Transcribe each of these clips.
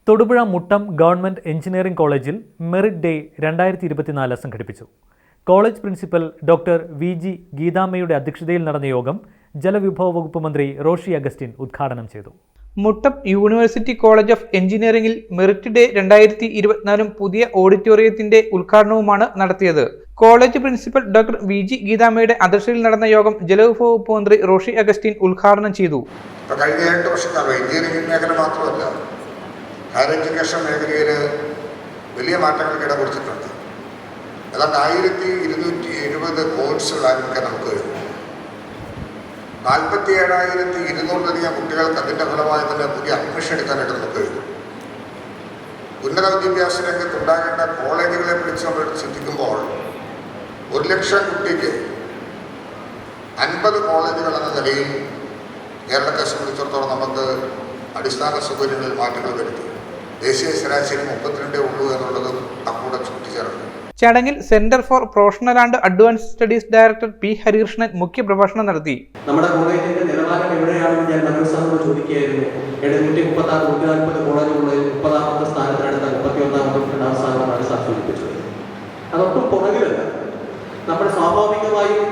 Thodupuzha Muttom government engineering കോളേജിൽ merit day 2024 സംഘടിപ്പിച്ചു. College principal doctor VG ഗീതാമ്മയുടെ അധ്യക്ഷതയിൽ നടന്ന യോഗം ജലവിഭവ വകുപ്പ് മന്ത്രി റോഷി അഗസ്റ്റിൻ ഉദ്ഘാടനം ചെയ്തു. മുട്ടം യൂണിവേഴ്സിറ്റി കോളേജ് ഓഫ് എഞ്ചിനീയറിംഗിൽ മെറിറ്റ് ഡേ 2024 പുതിയ ഓഡിറ്റോറിയത്തിന്റെ ഉദ്ഘാടനവുമാണ് നടത്തിയത്. കോളേജ് പ്രിൻസിപ്പൽ ഡോക്ടർ VG ഗീതാമ്മയുടെ അധ്യക്ഷതയിൽ നടന്ന യോഗം ജലവിഭവ വകുപ്പ് മന്ത്രി റോഷി അഗസ്റ്റിൻ ഉദ്ഘാടനം ചെയ്തു. കഴിഞ്ഞ 8 വർഷക്കാലം എഞ്ചിനീയറിംഗ് മേഖല മാത്രമല്ല, ഹയർ എഡ്യൂക്കേഷൻ മേഖലയിൽ വലിയ മാറ്റങ്ങൾക്ക് ഇട കൊടുത്തിട്ടുണ്ട്. ഏതാണ്ട് 1270 കോഴ്സുകൾ ആരംഭിക്കാൻ നമുക്ക് കഴിയും. 47,200 കുട്ടികൾക്ക് അതിൻ്റെ ഫലമായി തന്നെ പുതിയ അഡ്മിഷൻ എടുക്കാനായിട്ട് നമുക്ക് കഴിയും. ഉന്നത വിദ്യാഭ്യാസ രംഗത്ത് ഉണ്ടാകേണ്ട കോളേജുകളെ പിടിച്ച് നമ്മൾ ചിന്തിക്കുമ്പോൾ 1,00,000 കുട്ടിക്ക് 50 കോളേജുകൾ എന്ന നിലയിൽ കേരളത്തെ സംബന്ധിച്ചിടത്തോളം നമുക്ക് അടിസ്ഥാന സൗകര്യങ്ങളിൽ മാറ്റങ്ങൾ വരുത്തി. ദേശീയ ശരാശരി 32 ഉള്ളൂ എന്നുള്ളതും അക്കൂടെ ചൂണ്ടിച്ചേർന്നു. ചടങ്ങിൽ centre for professional and advance studies director P. Harikrishnan മുഖ്യ പ്രഭാഷണം നടത്തി. നമ്മുടെ കോളേജിന്റെ നിലവാരം എവിടെയാണെന്ന് ഞാൻ മനസ്സിലാക്കുമ്പോൾ ചോദിക്കുകയായിരുന്നു. 136-140 കോളേജുകളിൽ 30ാമത്തെ സ്ഥാനത്തിനടുത്ത 31ാമത്തെ സ്ഥാനമാണ് സാർ സൂചിപ്പിച്ചത്. അതൊട്ടും പുറകിലല്ല. നമ്മൾ സ്വാഭാവികമായും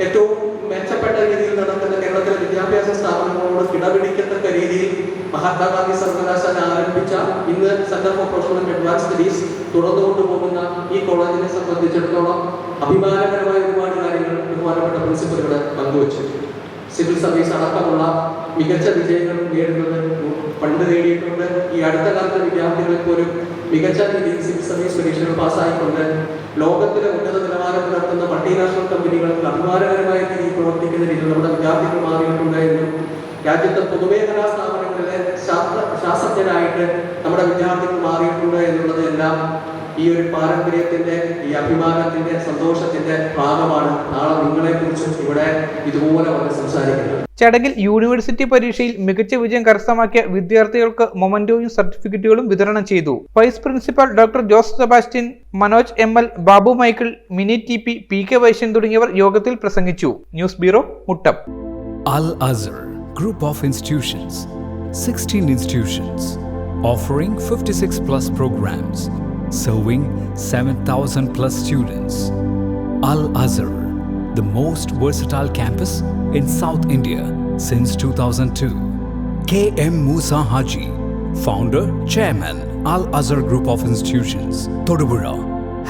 ഏറ്റവും മെച്ചപ്പെട്ട രീതിയിൽ നടക്കുന്ന കേരളത്തിലെ വിദ്യാഭ്യാസ സ്ഥാപനങ്ങളോട് കിടപിടിക്കത്തക്ക രീതിയിൽ മഹാത്മാഗാന്ധി സർവകലാശാല ആരംഭിച്ച ഇന്ന് centre for professional and advance studies തുടർന്നു കൊണ്ടുപോകുന്ന ഈ കോളേജിനെ സംബന്ധിച്ചിടത്തോളം അഭിമാനകരമായ ഒരുപാട് കാര്യങ്ങൾ ബഹുമാനപ്പെട്ട പ്രിൻസിപ്പലുകൾ പങ്കുവച്ചു. സിവിൽ സർവീസ് അടക്കമുള്ള മികച്ച വിജയങ്ങൾ നേടുന്നത് പണ്ട് നേടിയിട്ടുണ്ട്. ഈ അടുത്ത കാലത്തെ വിദ്യാർത്ഥികളിൽ പോലും മികച്ച രീതിയിൽ സിവിൽ സർവീസ് പരീക്ഷകൾ പാസ്സായിക്കൊണ്ട് ലോകത്തിലെ ഉന്നത നിലവാരം പുലർത്തുന്ന മൾട്ടിനാഷണൽ കമ്പനികൾക്ക് അഭിമാനകരമായ രീതിയിൽ പ്രവർത്തിക്കുന്ന രീതിയിൽ നമ്മുടെ വിദ്യാർത്ഥികൾ മാറിയിട്ടുണ്ട് എന്നും രാജ്യത്തെ പൊതുമേഖലാ സ്ഥാപനങ്ങളിലെ ശാസ്ത്രജ്ഞരായിട്ട് നമ്മുടെ വിദ്യാർത്ഥികൾ മാറിയിട്ടുണ്ട് എന്നുള്ളതെല്ലാം ഈ ഒരു പാരമ്പര്യത്തിന്റെ, ഈ അഭിമാനത്തിന്റെ, സന്തോഷത്തിന്റെ ഭാഗമാണ്. നാളെ നിങ്ങളെ കുറിച്ചും ഇവിടെ ഇതുപോലെ വന്ന് സംസാരിക്കുന്നത്. ചടങ്ങിൽ യൂണിവേഴ്സിറ്റി പരീക്ഷയിൽ മികച്ച വിജയം കരസ്ഥമാക്കിയ വിദ്യാർത്ഥികൾക്ക് മൊമന്റോയും സർട്ടിഫിക്കറ്റുകളും വിതരണം ചെയ്തു. Vice principal doctor Jose Sebastian, Manoj ML, Babu Michael, Mini TP, PK Vaishyan തുടങ്ങിയവർ യോഗത്തിൽ പ്രസംഗിച്ചു. News bureau, Muttom. Al-Azhar Group of Institutions, 16 institutions, offering 56+ programs, serving 7,000+ students. Al-Azhar, the most versatile campus in South India since 2002. K.M. Musa Haji, founder, chairman, Al-Azhar Group of Institutions, Tódupuഴ,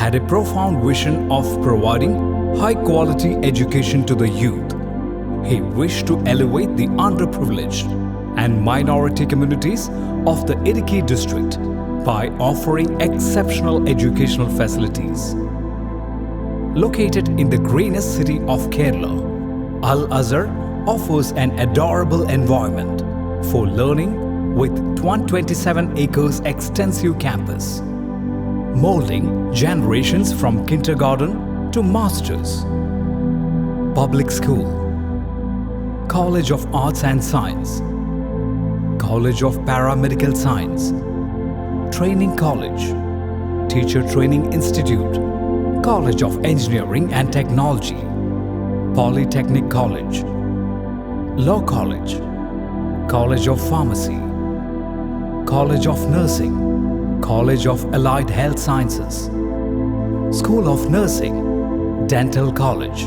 had a profound vision of providing high-quality education to the youth. He wished to elevate the underprivileged and minority communities of the Idukki district by offering exceptional educational facilities. Located in the greenest city of Kerala, Al-Azhar offers an adorable environment for learning with 127 acres extensive campus, molding generations from kindergarten to masters. Public school, College of Arts and Science, College of Paramedical Science, Training College, Teacher Training Institute, College of Engineering and Technology, Polytechnic College, Law College, College of Pharmacy, College of Nursing, College of Allied Health Sciences, School of Nursing, Dental College,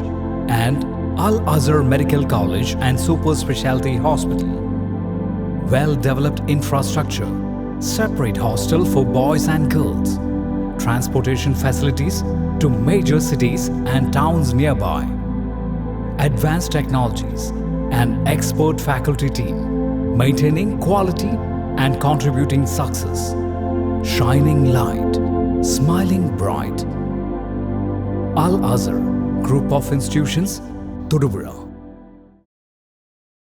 and Al-Azhar Medical College and Super Specialty Hospital. Well-developed infrastructure, separate hostel for boys and girls, transportation facilities to major cities and towns nearby, advanced technologies, and expert faculty team, maintaining quality and contributing success, shining light, smiling bright. Al-Azhar Group of Institutions, Tódupuഴ.